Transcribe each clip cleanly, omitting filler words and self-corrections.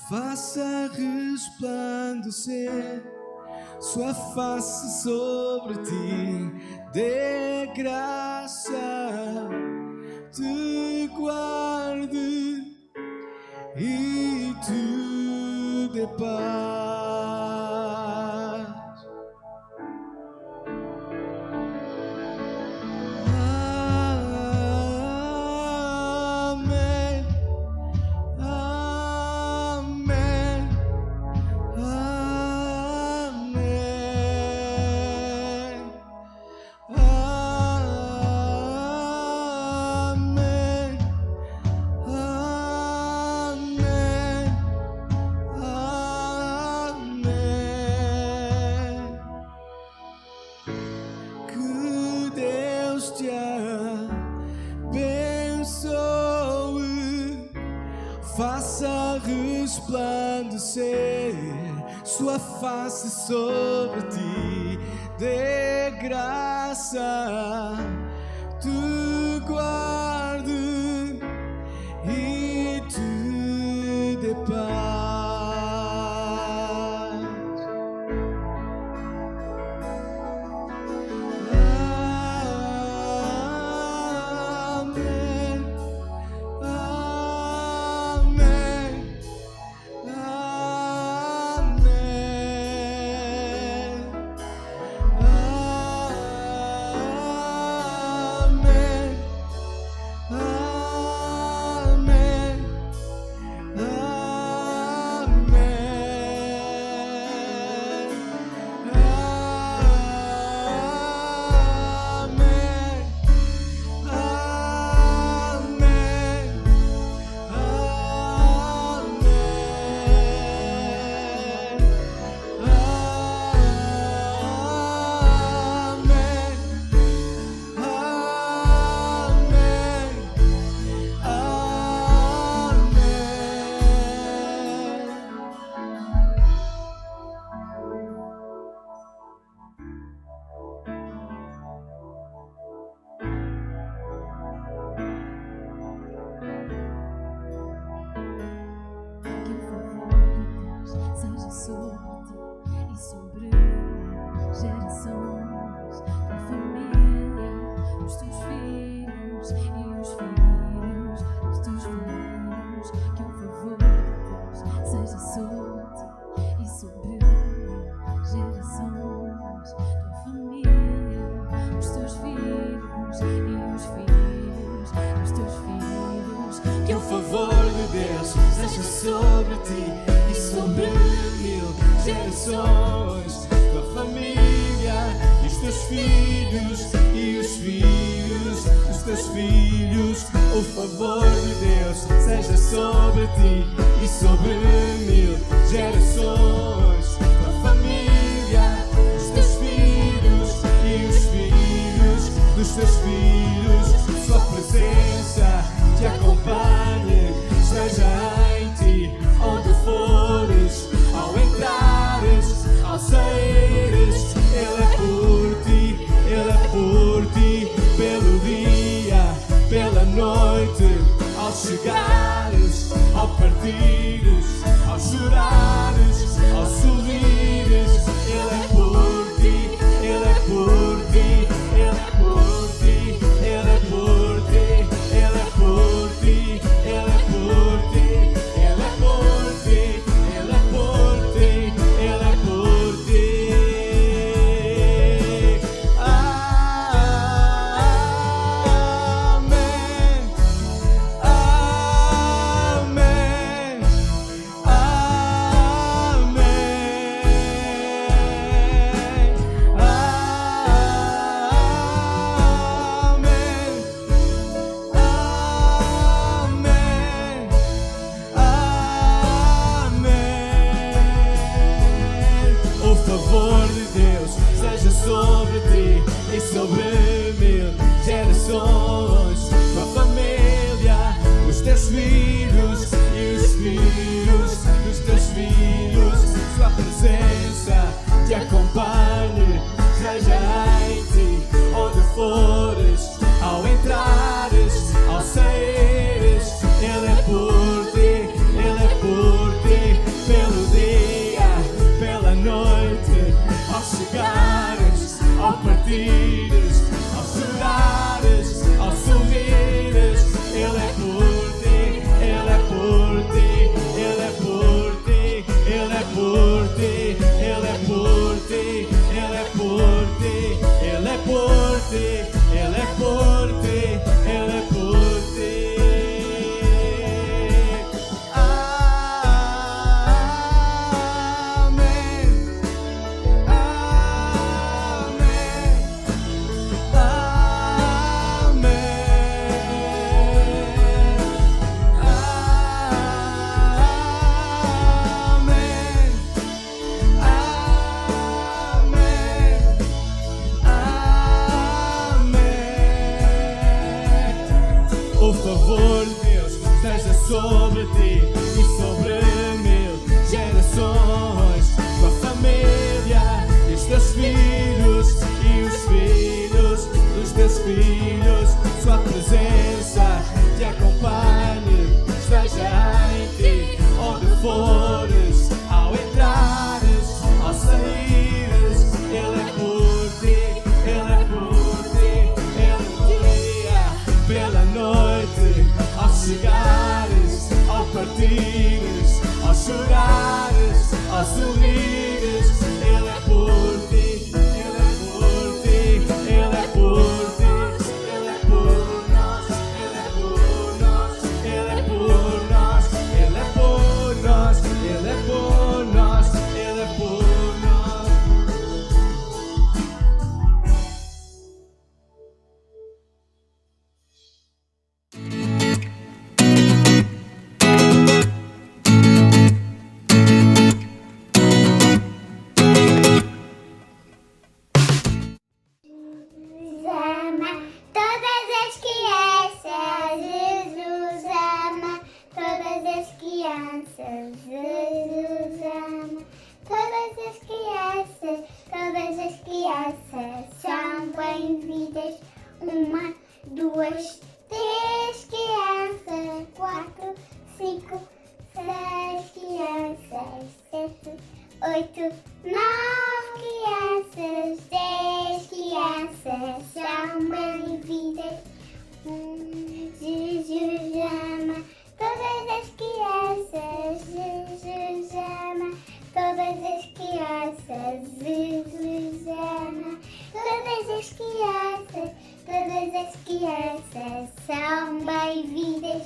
faça resplandecer sua face sobre ti, dê graça, te guarde e te dê paz. Faça resplandecer sua face sobre ti, dê graça, te guarde e te dê paz. Seja sobre ti e sobre 1000 gerações, tua família e os teus filhos e os filhos dos teus filhos. O favor de Deus seja sobre ti e sobre 1000 gerações, tua família, os teus filhos e os filhos dos teus filhos. Sua presença te acompanhe, esteja em ti, onde fores, ao entrares, ao saíres. Ele é por ti, pelo dia, pela noite, ao chegares, ao partires, ao chorares, ao sorrires. Ele é por ti, Ele é por ti, Ele é por ti, Ele é por ti, Ele é por ti, Ele é por ti. Ele é por ti, Ele é por ti. O favor de Deus esteja sobre ti e sobre mil gerações, tua família e os teus filhos e os filhos dos teus filhos. Sua presença te acompanhe, esteja em ti, onde fores, ao entrares, ao saíres. Ele é por ti, Ele é por ti, Ele guia pela noite, ao chegares, ao partires, ao chorares, ao sorrires. Ele é por ti, Ele é por ti, Ele é por ti, Ele é por nós, Ele é por nós, Ele é por nós, Ele é por nós, Ele é por nós, Ele é por nós. Ama todas as crianças, Jesus ama todas as crianças, Jesus ama todas as crianças são bem-vindas. 1, 2, 3 crianças, 4, 5, 6 crianças, 7, 8, 9 crianças, 10 crianças são bem-vindas. Jesus ama todas as crianças, Jesus ama todas as crianças, Jesus ama todas as crianças são bem-vindas.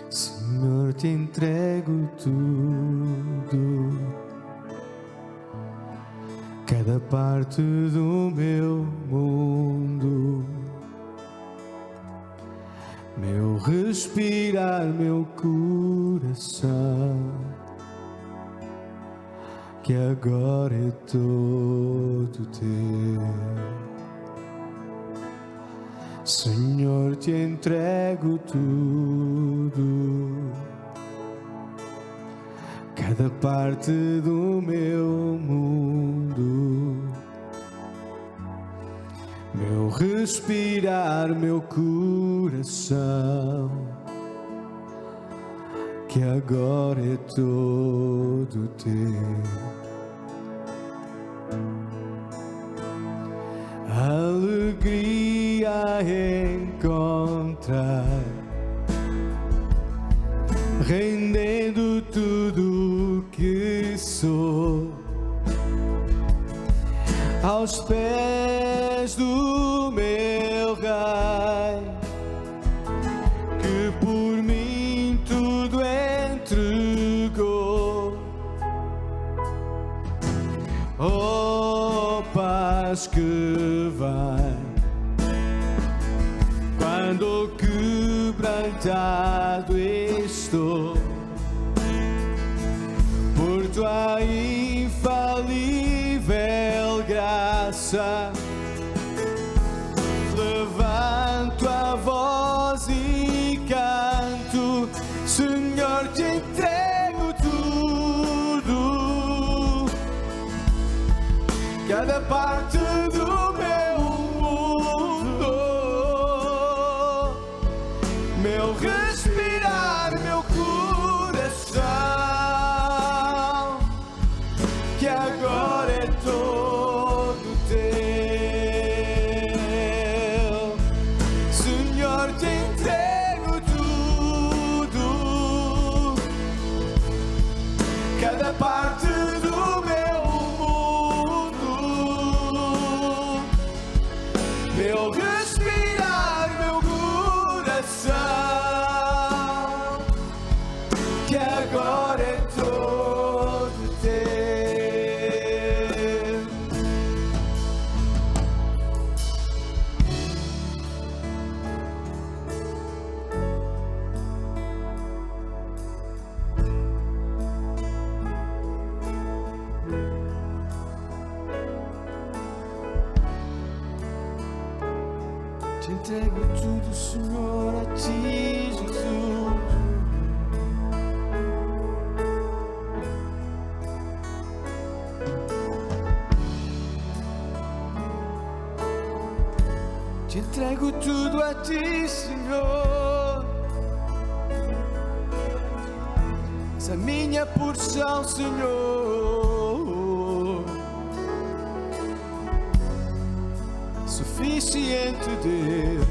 Senhor, te entrego tudo, cada parte do meu mundo, meu respirar, meu coração, que agora é todo teu. Senhor, te entrego tudo, cada parte do meu mundo, meu respirar, meu coração, que agora é todo teu. Alegria encontrar, rendendo tudo que sou aos pés do meu Rei, que por mim tudo entregou. Oh, paz que vem quando quebrantado estou por tua infalível graça. Levanto a voz e canto, Senhor, te entrego tudo, cada parte do meu mundo, meu respirar, meu coração, que agora é todo teu. Senhor, te entrego tudo, cada cada parte do meu mundo, meu respirar, meu coração, que agora é todo teu. Te entrego tudo, Senhor, a ti, Jesus. Te entrego tudo a ti, Senhor. Essa é minha porção, Senhor. Suficiente, Deus.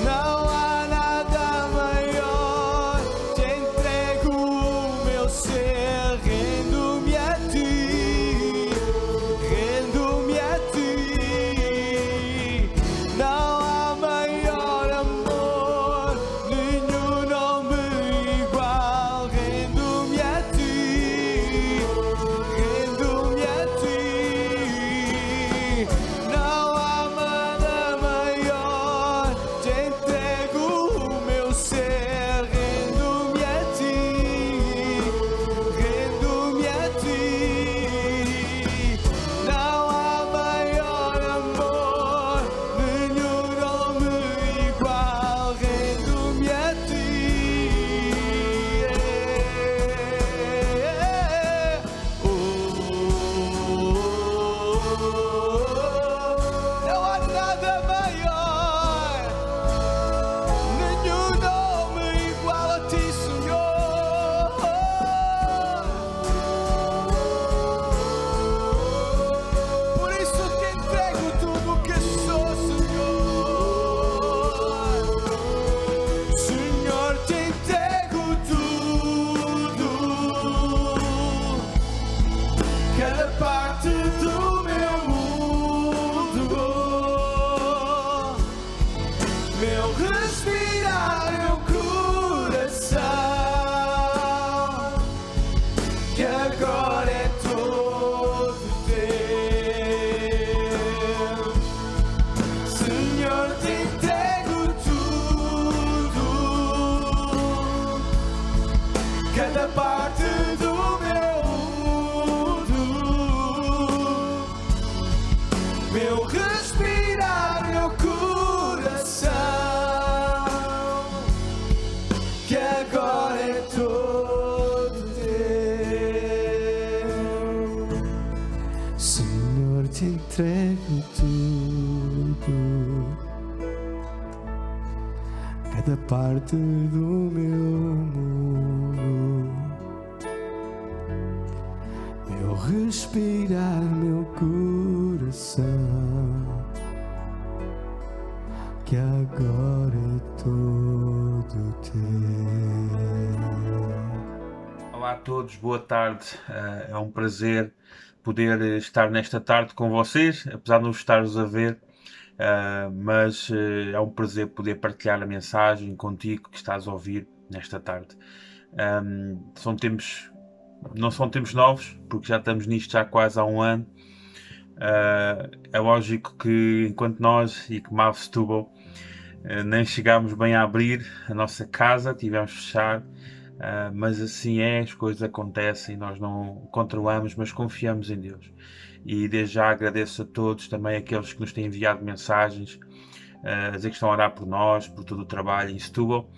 Não há nada maior. Te entrego o meu ser, rendo-me a ti, rendo-me a ti. Não há maior amor, nenhum nome igual. Rendo-me a ti, rendo-me a ti. Não há nada maior. Te entrego o meu ser, rendo-me a ti, rendo-me a ti. Não há maior amor, nenhum nome igual. Rendo-me a ti. Não há nada maior, nenhum nome igual a ti, Senhor. Por isso te entrego tudo o que sou, Senhor. Senhor, te entrego tudo, cada parte do meu mundo, meu respirar, meu coração, que agora é todo teu. Senhor, te entrego tudo, cada parte do meu mundo, meu respirar, meu coração, que agora é todo teu. Senhor, te entrego tudo, cada parte do meu mundo, meu respirar, meu coração, que agora é todo teu. Olá a todos, boa tarde. É um prazer poder estar nesta tarde com vocês, apesar de não estar-vos a ver, mas é um prazer poder partilhar a mensagem contigo que estás a ouvir nesta tarde. São tempos não são tempos novos, porque já estamos nisto já quase há um ano. É lógico que enquanto nós e que MAV Setúbal nem chegámos bem a abrir a nossa casa, tivemos de fechar, mas assim é, as coisas acontecem, nós não controlamos, mas confiamos em Deus. E desde já agradeço a todos, também aqueles que nos têm enviado mensagens, a dizer que estão a orar por nós, por todo o trabalho em Setúbal.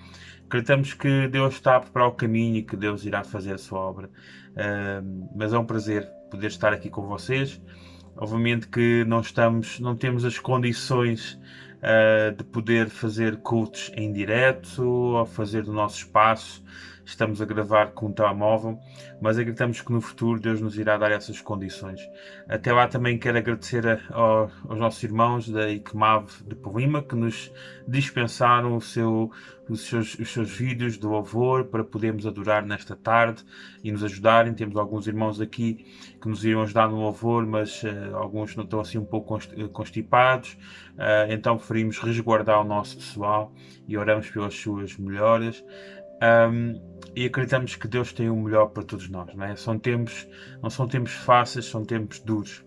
Acreditamos que Deus está a preparar o caminho e que Deus irá fazer a sua obra. Mas é um prazer poder estar aqui com vocês. Obviamente que não temos as condições de poder fazer cultos em direto ou fazer do nosso espaço. Estamos a gravar com um telemóvel, mas acreditamos que no futuro Deus nos irá dar essas condições. Até lá também quero agradecer aos nossos irmãos da ICMAV de Polima que nos dispensaram os seus vídeos de louvor para podermos adorar nesta tarde e nos ajudarem. Temos alguns irmãos aqui que nos iriam ajudar no louvor, mas alguns não estão assim um pouco constipados, então preferimos resguardar o nosso pessoal e oramos pelas suas melhoras. E acreditamos que Deus tem o melhor para todos nós, não é? Não são tempos fáceis, são tempos duros.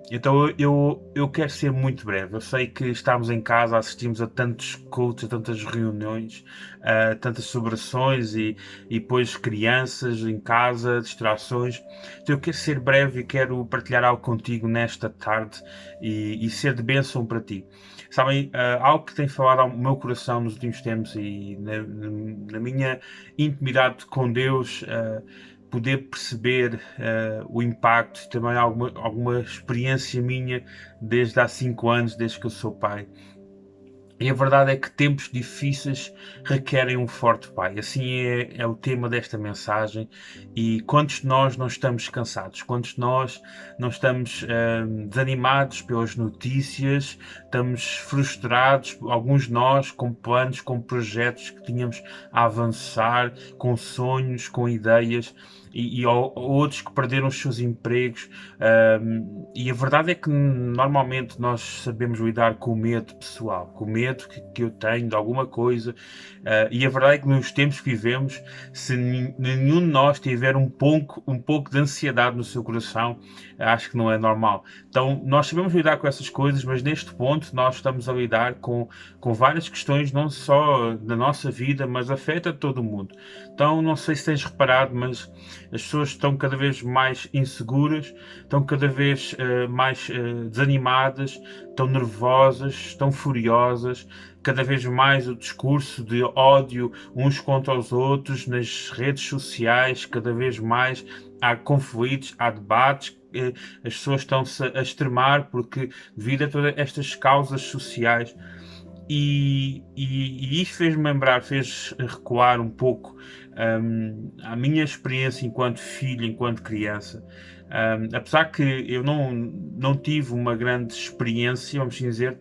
Então eu quero ser muito breve. Eu sei que estamos em casa, assistimos a tantos cultos, a tantas reuniões, a tantas celebrações e depois crianças em casa, distrações. Então eu quero ser breve e quero partilhar algo contigo nesta tarde e ser de bênção para ti. Sabem, algo que tem falado ao meu coração nos últimos tempos e na minha intimidade com Deus, poder perceber o impacto e também alguma experiência minha desde há 5 anos, desde que eu sou pai. E a verdade é que tempos difíceis requerem um forte pai. Assim é o tema desta mensagem. E quantos de nós não estamos cansados? Quantos de nós não estamos desanimados pelas notícias? Estamos frustrados, alguns de nós, com planos, com projetos que tínhamos a avançar, com sonhos, com ideias. E outros que perderam os seus empregos, e a verdade é que normalmente nós sabemos lidar com o medo pessoal, com o medo que eu tenho de alguma coisa, e a verdade é que nos tempos que vivemos, se nenhum de nós tiver um pouco de ansiedade no seu coração, acho que não é normal. Então nós sabemos lidar com essas coisas, mas neste ponto nós estamos a lidar com várias questões, não só da nossa vida, mas afeta todo o mundo. Então não sei se tens reparado, mas as pessoas estão cada vez mais inseguras, estão cada vez mais desanimadas, estão nervosas, estão furiosas. Cada vez mais o discurso de ódio uns contra os outros nas redes sociais, cada vez mais há conflitos, há debates. As pessoas estão-se a extremar porque devido a todas estas causas sociais. E isto fez-me lembrar, fez recuar um pouco a minha experiência enquanto filho, enquanto criança. Apesar que eu não tive uma grande experiência, vamos dizer,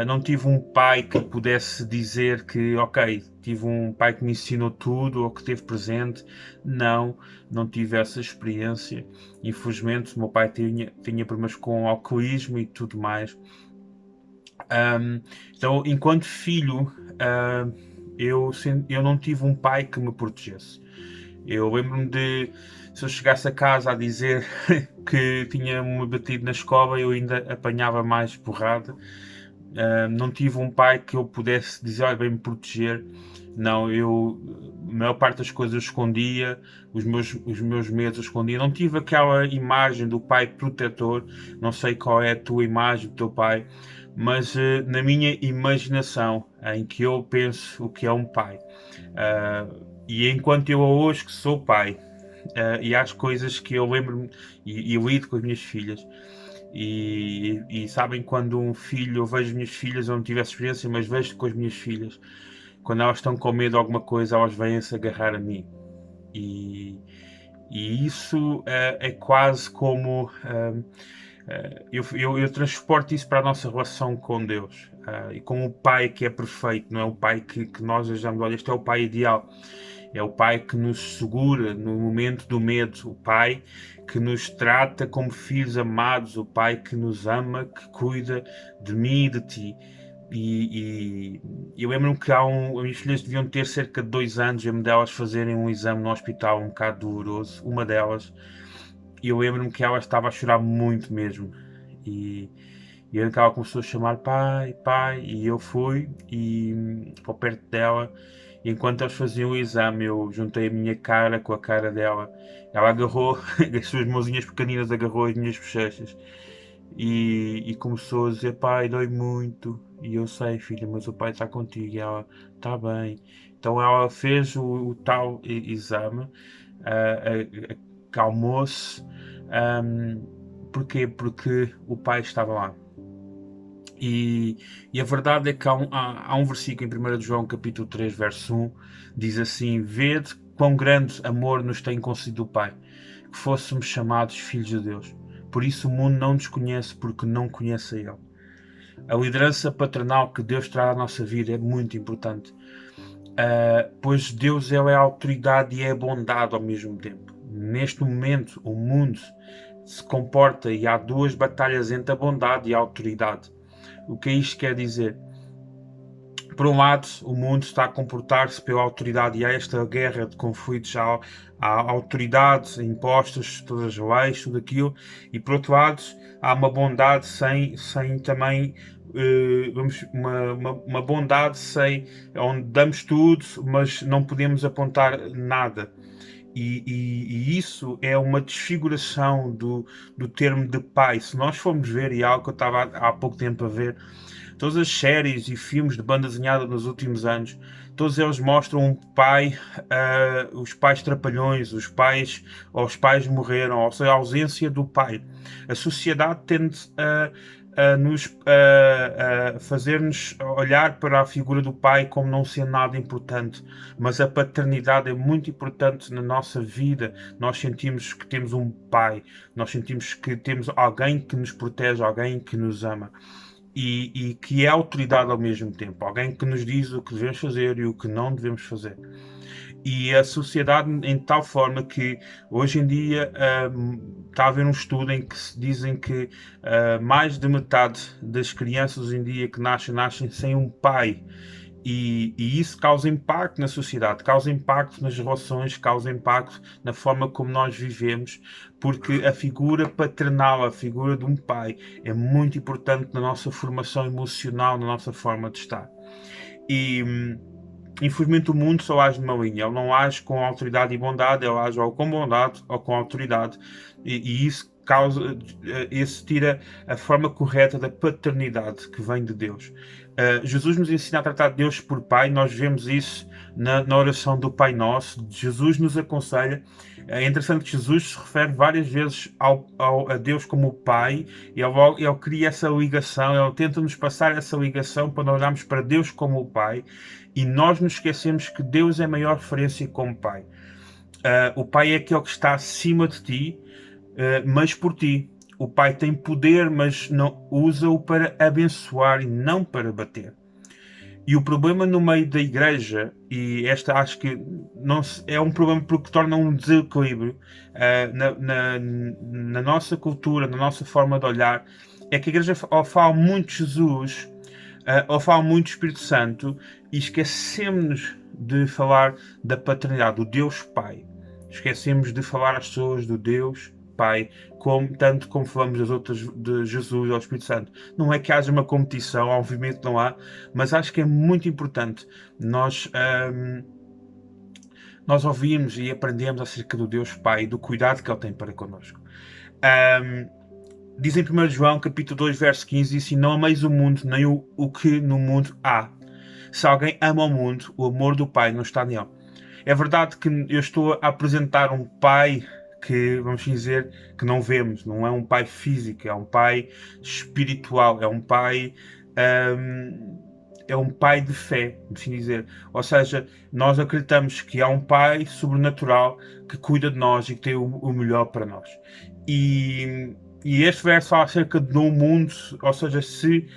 não tive um pai que pudesse dizer que, ok, tive um pai que me ensinou tudo ou que esteve presente. Não tive essa experiência. Infelizmente, o meu pai tinha problemas com alcoolismo e tudo mais. Então, enquanto filho, eu não tive um pai que me protegesse. Eu lembro-me de, se eu chegasse a casa a dizer que tinha-me batido na escola, eu ainda apanhava mais porrada. Não tive um pai que eu pudesse dizer, olha, vem-me proteger. Não, a maior parte das coisas eu escondia, os meus medos eu escondia. Não tive aquela imagem do pai protetor. Não sei qual é a tua imagem do teu pai, mas na minha imaginação, em que eu penso o que é um pai, e enquanto eu hoje que sou pai, e há as coisas que eu lembro-me e lido com as minhas filhas, e sabem, quando um filho, eu vejo as minhas filhas, eu não tive essa experiência, mas vejo com as minhas filhas, quando elas estão com medo de alguma coisa, elas vêm-se agarrar a mim, e isso é quase como... eu transporto isso para a nossa relação com Deus, e com o Pai que é perfeito, não é o Pai que nós achamos, olha, este é o Pai ideal, é o Pai que nos segura no momento do medo, o Pai que nos trata como filhos amados, o Pai que nos ama, que cuida de mim e de ti. e eu lembro-me que as minhas filhas deviam ter cerca de 2 anos, eu lembro delas fazerem um exame no hospital um bocado doloroso, uma delas, e eu lembro-me que ela estava a chorar muito mesmo, e eu lembro que ela começou a chamar pai, pai, e eu fui para perto dela, e enquanto eles faziam o exame, eu juntei a minha cara com a cara dela, ela agarrou, as suas mãozinhas pequeninas agarrou as minhas bochechas, e começou a dizer, pai, dói muito. E eu sei, filha, mas o pai está contigo. E ela, está bem. Então ela fez o tal exame, acalmou-se. Porquê? Porque o pai estava lá. E a verdade é que há um versículo em 1 João capítulo 3, verso 1, diz assim, vede quão grande amor nos tem concedido o Pai, que fôssemos chamados filhos de Deus. Por isso o mundo não nos conhece, porque não conhece a Ele. A liderança paternal que Deus traz à nossa vida é muito importante, pois Deus é a autoridade e é a bondade ao mesmo tempo. Neste momento o mundo se comporta e há duas batalhas entre a bondade e a autoridade. O que isto quer dizer? Por um lado, o mundo está a comportar-se pela autoridade e há esta guerra de conflitos, há autoridades impostas, todas as leis, tudo aquilo, e por outro lado, há uma bondade sem também, uma bondade onde damos tudo, mas não podemos apontar nada. E isso é uma desfiguração do termo de pai. Se nós formos ver, e é algo que eu estava há pouco tempo a ver, todas as séries e filmes de banda desenhada nos últimos anos, todos eles mostram um pai, os pais trapalhões, os pais morreram, ou seja, a ausência do pai. A sociedade tende a fazer-nos olhar para a figura do pai como não sendo nada importante, mas a paternidade é muito importante na nossa vida. Nós sentimos que temos um pai, nós sentimos que temos alguém que nos protege, alguém que nos ama. E que é autoridade ao mesmo tempo, alguém que nos diz o que devemos fazer e o que não devemos fazer. E a sociedade em tal forma que hoje em dia está a haver um estudo em que se dizem que mais de metade das crianças hoje em dia que nascem sem um pai. E isso causa impacto na sociedade, causa impacto nas relações, causa impacto na forma como nós vivemos, porque a figura paternal, a figura de um pai, é muito importante na nossa formação emocional, na nossa forma de estar. E infelizmente o mundo só age numa linha, ele não age com autoridade e bondade, ele age ou com bondade ou com autoridade, e isso tira a forma correta da paternidade que vem de Deus. Jesus nos ensina a tratar de Deus por Pai, nós vemos isso na oração do Pai Nosso. Jesus nos aconselha. É interessante que Jesus se refere várias vezes a Deus como Pai, e ele cria essa ligação, ele tenta nos passar essa ligação para nós olharmos para Deus como o Pai, e nós nos esquecemos que Deus é a maior referência como Pai. O Pai é aquele que está acima de ti, mas por ti. O pai tem poder, mas não usa-o para abençoar e não para bater. E o problema no meio da igreja, e esta acho que não é um problema porque torna um desequilíbrio na nossa cultura, na nossa forma de olhar, é que a igreja ou fala muito de Jesus, ou fala muito do Espírito Santo, e esquecemos de falar da paternidade, do Deus Pai. Esquecemos de falar às pessoas do Deus Pai, tanto como falamos das outras, de Jesus ou Espírito Santo. Não é que haja uma competição, obviamente não há, mas acho que é muito importante nós ouvirmos e aprendemos acerca do Deus Pai e do cuidado que Ele tem para connosco. Diz em 1 João capítulo 2, verso 15, diz assim, não ameis o mundo, nem o que no mundo há. Se alguém ama o mundo, o amor do Pai não está nele. É verdade que eu estou a apresentar um Pai que, vamos dizer, que não vemos, não é um pai físico, é um pai espiritual, é um pai de fé, assim dizer. Ou seja, nós acreditamos que há um pai sobrenatural que cuida de nós e que tem o melhor para nós. E este verso fala acerca do mundo, ou seja, se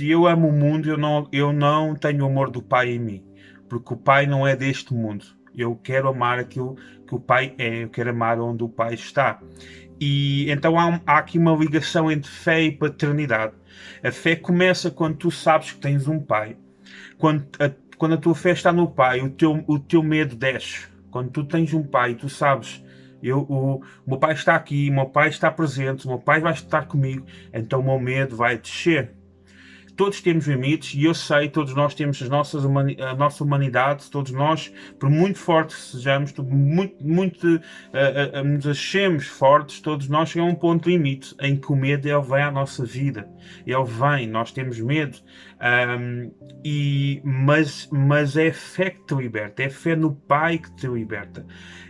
eu amo o mundo, eu não tenho o amor do Pai em mim, porque o Pai não é deste mundo. Eu quero amar aquilo que o Pai é, eu quero amar onde o Pai está. E então há aqui uma ligação entre fé e paternidade. A fé começa quando tu sabes que tens um Pai. Quando a tua fé está no Pai, o teu medo desce. Quando tu tens um Pai, tu sabes, o meu Pai está aqui, o meu Pai está presente, o meu Pai vai estar comigo, então o meu medo vai descer. Todos temos limites e eu sei, todos nós temos a nossa humanidade, todos nós, por muito fortes que sejamos, nos achemos fortes, todos nós chegamos a um ponto limite em que o medo ele vem à nossa vida. Ele vem, nós temos medo, mas é a fé que te liberta, é a fé no Pai que te liberta.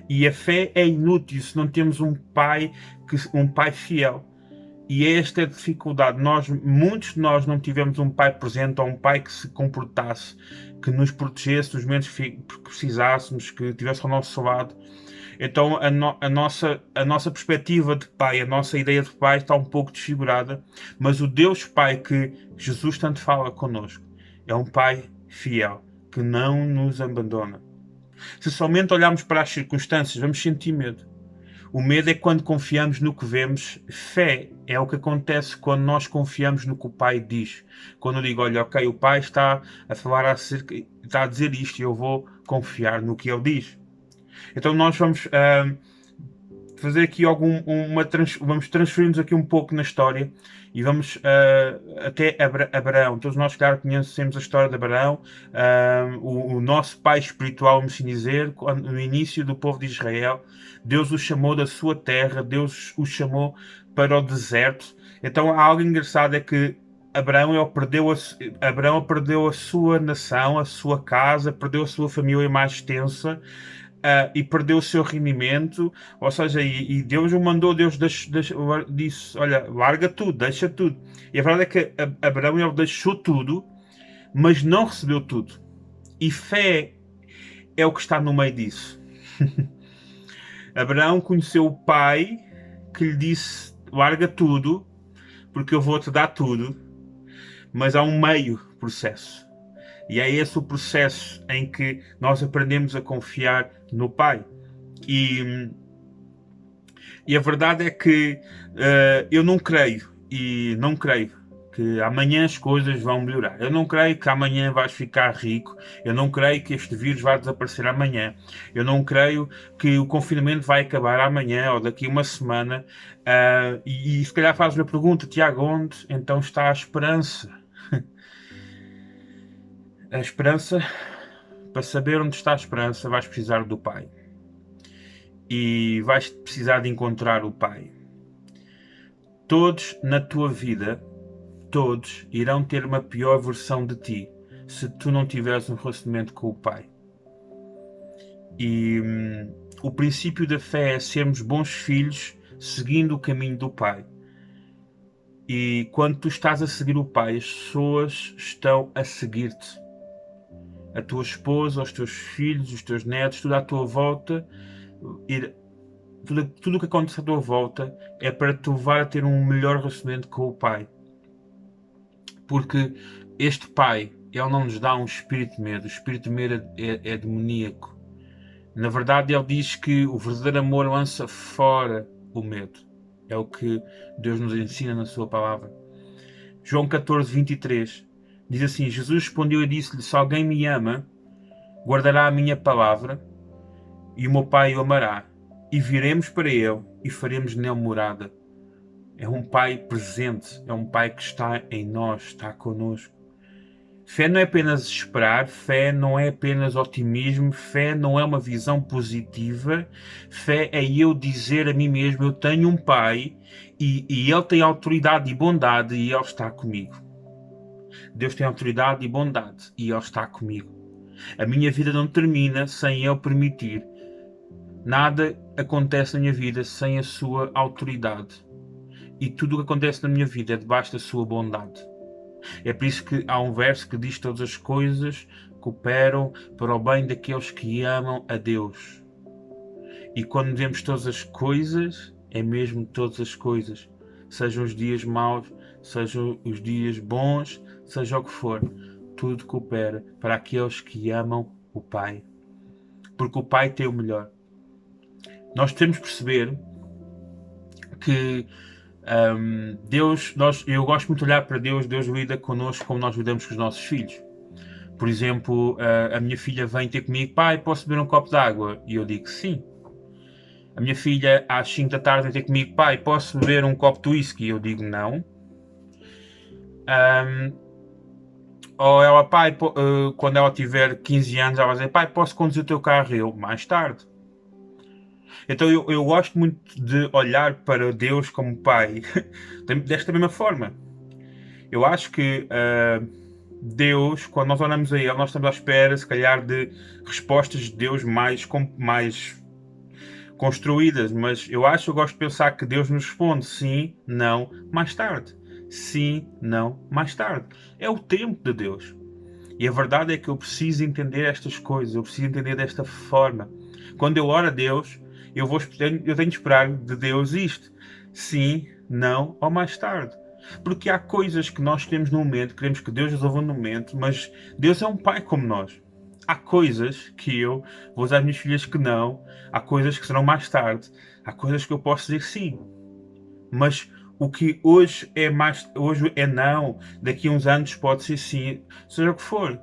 E a fé é inútil se não temos um Pai fiel. E esta é a dificuldade. Muitos de nós não tivemos um Pai presente ou um Pai que se comportasse, que nos protegesse nos momentos que precisássemos, que estivesse ao nosso lado. Então a nossa perspectiva de Pai, a nossa ideia de Pai está um pouco desfigurada, mas o Deus Pai que Jesus tanto fala connosco é um Pai fiel, que não nos abandona. Se somente olharmos para as circunstâncias, vamos sentir medo. O medo é quando confiamos no que vemos. Fé é o que acontece quando nós confiamos no que o Pai diz. Quando eu digo, olha, ok, o Pai está a falar está a dizer isto e eu vou confiar no que Ele diz. Então nós vamos fazer aqui vamos transferir-nos aqui um pouco na história e vamos até Abraão. Todos nós, claro, conhecemos a história de Abraão, o nosso pai espiritual, vamos assim dizer, no início do povo de Israel. Deus o chamou da sua terra, Deus o chamou para o deserto. Então algo engraçado é que Abraão perdeu a sua nação, a sua casa, perdeu a sua família mais extensa, e perdeu o seu rendimento, ou seja, e Deus o mandou, Deus disse, olha, larga tudo, deixa tudo. E a verdade é que Abraão ele deixou tudo, mas não recebeu tudo. E fé é o que está no meio disso. Abraão conheceu o Pai que lhe disse, larga tudo, porque eu vou te dar tudo, mas há um meio processo. E é esse o processo em que nós aprendemos a confiar no Pai. E a verdade é que eu não creio que amanhã as coisas vão melhorar. Eu não creio que amanhã vais ficar rico. Eu não creio que este vírus vai desaparecer amanhã. Eu não creio que o confinamento vai acabar amanhã ou daqui a uma semana. E se calhar fazes a pergunta, Tiago, onde então está a esperança? A esperança, para saber onde está a esperança, vais precisar do Pai. E vais precisar de encontrar o Pai. Todos na tua vida, todos irão ter uma pior versão de ti se tu não tiveres um relacionamento com o Pai. E o princípio da fé é sermos bons filhos seguindo o caminho do Pai. E quando tu estás a seguir o Pai, as pessoas estão a seguir-te. A tua esposa, os teus filhos, os teus netos, tudo à tua volta, tudo o que acontece à tua volta é para te levar a ter um melhor relacionamento com o Pai. Porque este Pai, Ele não nos dá um espírito de medo. O espírito de medo é demoníaco. Na verdade, Ele diz que o verdadeiro amor lança fora o medo. É o que Deus nos ensina na sua palavra. João 14, 23. Diz assim, Jesus respondeu e disse-lhe, se alguém me ama, guardará a minha palavra, e o meu Pai o amará, e viremos para ele, e faremos nele morada. É um Pai presente, é um Pai que está em nós, está connosco. Fé não é apenas esperar, fé não é apenas otimismo, fé não é uma visão positiva, fé é eu dizer a mim mesmo, eu tenho um Pai, e Ele tem autoridade e bondade, e Ele está comigo. Deus tem autoridade e bondade e Ele está comigo. A minha vida não termina sem Ele permitir. Nada acontece na minha vida sem a sua autoridade. E tudo o que acontece na minha vida é debaixo da sua bondade. É por isso que há um verso que diz todas as coisas cooperam para o bem daqueles que amam a Deus. E quando vemos todas as coisas, é mesmo todas as coisas. Sejam os dias maus, sejam os dias bons, seja o que for, tudo coopera para aqueles que amam o Pai. porque o Pai tem o melhor. Nós temos de perceber que Deus, eu gosto muito de olhar para Deus. Deus lida connosco como nós lidamos com os nossos filhos. Por exemplo, a minha filha vem ter comigo: pai, posso beber um copo de água? E eu digo sim. A minha filha às 5 da tarde vem ter comigo: pai, posso beber um copo de whisky? E eu digo não. Ou ela: pai, quando ela tiver 15 anos, ela vai dizer: pai, posso conduzir o teu carro? E eu: mais tarde. Então eu gosto muito de olhar para Deus como Pai desta mesma forma. Eu acho que Deus, quando nós olhamos a Ele, nós estamos à espera, se calhar, de respostas de Deus mais construídas, mas eu gosto de pensar que Deus nos responde sim, não, mais tarde. Sim, não, mais tarde. É o tempo de Deus. E a verdade é que eu preciso entender estas coisas, eu preciso entender desta forma. Quando eu oro a Deus, eu tenho de esperar de Deus isto: sim, não ou mais tarde. Porque há coisas que nós queremos no momento, queremos que Deus resolva no momento, mas Deus é um pai como nós. Há coisas que eu vou usar às minhas filhas que não, há coisas que serão mais tarde, há coisas que eu posso dizer sim. Mas o que hoje é não, daqui a uns anos pode ser sim, seja o que for.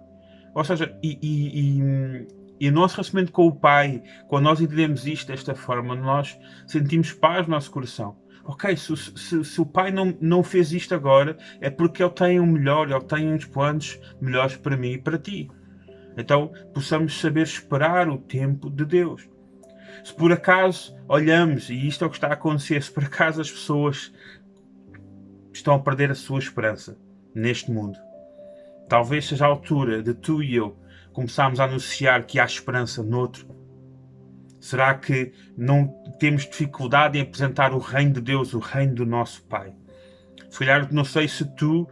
Ou seja, e o nosso relacionamento com o Pai, quando nós entendemos isto desta forma, nós sentimos paz no nosso coração. Ok, se o Pai não fez isto agora, é porque Ele tem o melhor, Ele tem uns planos melhores para mim e para ti. Então, possamos saber esperar o tempo de Deus. Se por acaso olhamos, e isto é o que está a acontecer, se por acaso as pessoas estão a perder a sua esperança neste mundo, talvez seja a altura de tu e eu começarmos a anunciar que há esperança noutro. Será que não temos dificuldade em apresentar o reino de Deus, o reino do nosso Pai? Se calhar, não sei se tu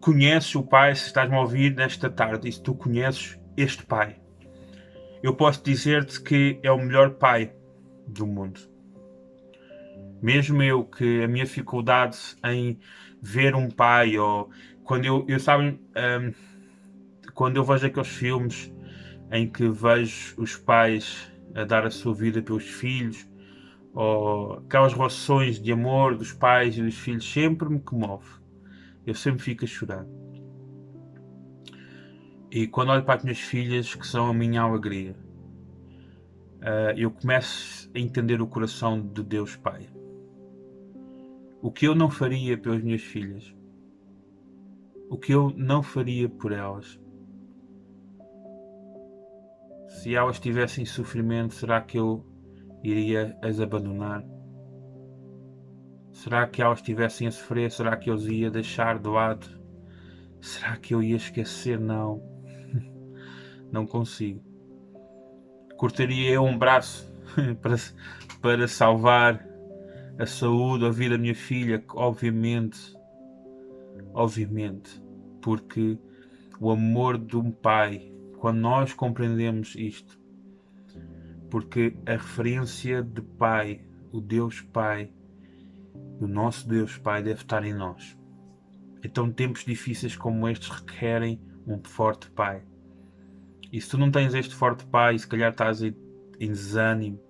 conheces o Pai, se estás-me a ouvir nesta tarde, e se tu conheces este Pai. Eu posso dizer-te que é o melhor Pai do mundo. Mesmo eu, que a minha dificuldade em ver um pai, ou quando quando eu vejo aqueles filmes em que vejo os pais a dar a sua vida pelos filhos, ou aquelas relações de amor dos pais e dos filhos, sempre me comove. Eu sempre fico a chorar. E quando olho para as minhas filhas, que são a minha alegria, eu começo a entender o coração de Deus Pai. O que eu não faria pelas minhas filhas, o que eu não faria por elas. Se elas estivessem em sofrimento, será que eu iria as abandonar? Será que elas estivessem a sofrer? Será que eu os ia deixar de lado? Será que eu ia esquecer? Não. Não consigo. Cortaria eu um braço para salvar a saúde, a vida da minha filha? Obviamente, porque o amor de um pai, quando nós compreendemos isto, porque a referência de Pai, o Deus Pai, o nosso Deus Pai deve estar em nós. Então tempos difíceis como estes requerem um forte Pai. E se tu não tens este forte Pai, se calhar estás em desânimo,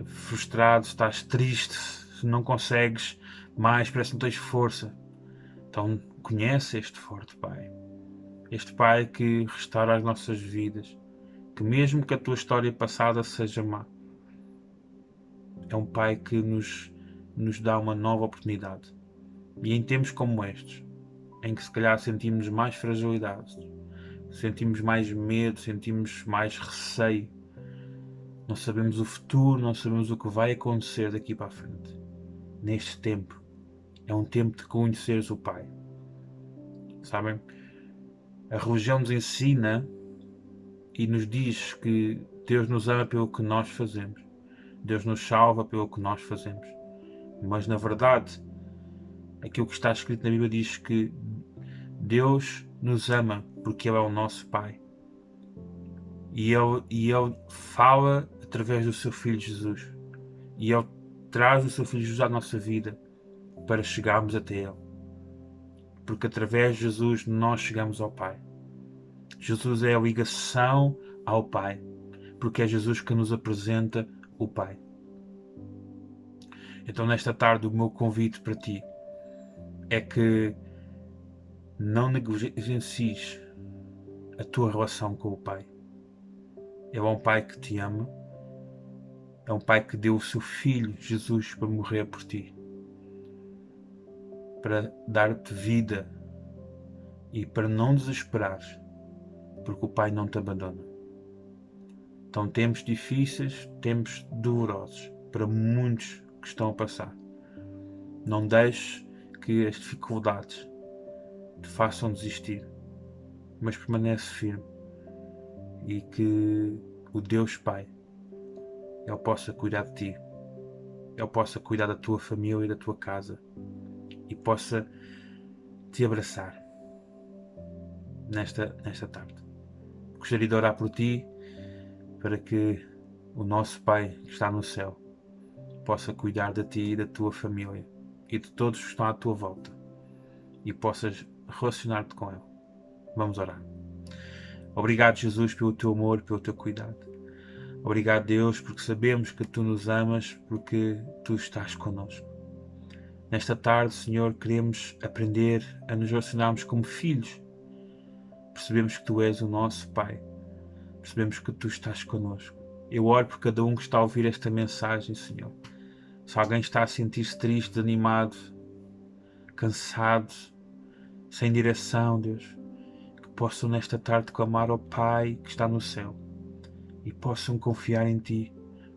frustrado, estás triste, não consegues mais, parece que não tens força. Então conhece este forte Pai. Este Pai que restaura as nossas vidas. Que mesmo que a tua história passada seja má, é um Pai que nos dá uma nova oportunidade. E em tempos como estes, em que se calhar sentimos mais fragilidade, sentimos mais medo, sentimos mais receio, não sabemos o futuro, não sabemos o que vai acontecer daqui para a frente. Neste tempo, é um tempo de conheceres o Pai. Sabem? A religião nos ensina e nos diz que Deus nos ama pelo que nós fazemos. Deus nos salva pelo que nós fazemos. Mas na verdade, aquilo que está escrito na Bíblia diz que Deus nos ama porque Ele é o nosso Pai. E Ele fala através do seu Filho Jesus. E Ele traz o seu Filho Jesus à nossa vida para chegarmos até Ele. Porque através de Jesus nós chegamos ao Pai. Jesus é a ligação ao Pai. porque é Jesus que nos apresenta o Pai. Então nesta tarde o meu convite para ti é que não negligencies a tua relação com o Pai. Ele é um Pai que te ama, é um Pai que deu o seu Filho Jesus para morrer por ti, para dar-te vida e para não desesperares, porque o Pai não te abandona. Então tempos difíceis, tempos dolorosos para muitos que estão a passar. Não deixes que as dificuldades te façam desistir, mas permanece firme e que o Deus Pai, Ele possa cuidar de ti, Ele possa cuidar da tua família e da tua casa e possa te abraçar nesta tarde. Gostaria de orar por ti para que o nosso Pai que está no céu possa cuidar de ti e da tua família e de todos que estão à tua volta e possas relacionar-te com Ele. Vamos orar. Obrigado, Jesus, pelo teu amor, pelo teu cuidado. Obrigado, Deus, porque sabemos que tu nos amas, porque tu estás connosco. Nesta tarde, Senhor, queremos aprender a nos relacionarmos como filhos. Percebemos que tu és o nosso Pai. Percebemos que tu estás connosco. Eu oro por cada um que está a ouvir esta mensagem, Senhor. Se alguém está a sentir-se triste, desanimado, cansado, sem direção, Deus, que possam nesta tarde clamar ao Pai que está no céu e possam confiar em Ti,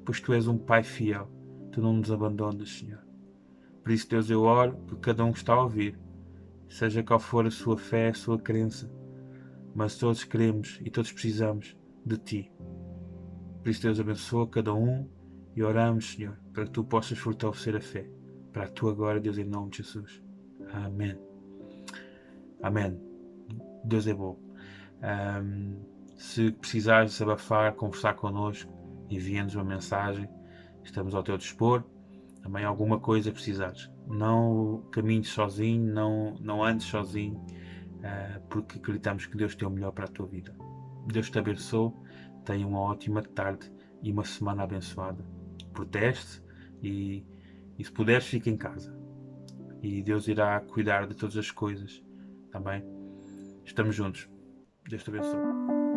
pois Tu és um Pai fiel. Tu não nos abandonas, Senhor. Por isso, Deus, eu oro por cada um que está a ouvir, seja qual for a sua fé, a sua crença, mas todos queremos e todos precisamos de Ti. Por isso, Deus, abençoa cada um e oramos, Senhor, para que Tu possas fortalecer a fé. Para a Tua glória, Deus, em nome de Jesus. Amém. Amém. Deus é bom. Se precisares desabafar, conversar connosco, envia-nos uma mensagem. Estamos ao teu dispor. Também alguma coisa precisares. Não caminhes sozinho, não andes sozinho, porque acreditamos que Deus tem o melhor para a tua vida. Deus te abençoe. Tenha uma ótima tarde e uma semana abençoada. Proteste e se puderes, fica em casa. E Deus irá cuidar de todas as coisas. Também estamos juntos. Deus te abençoe.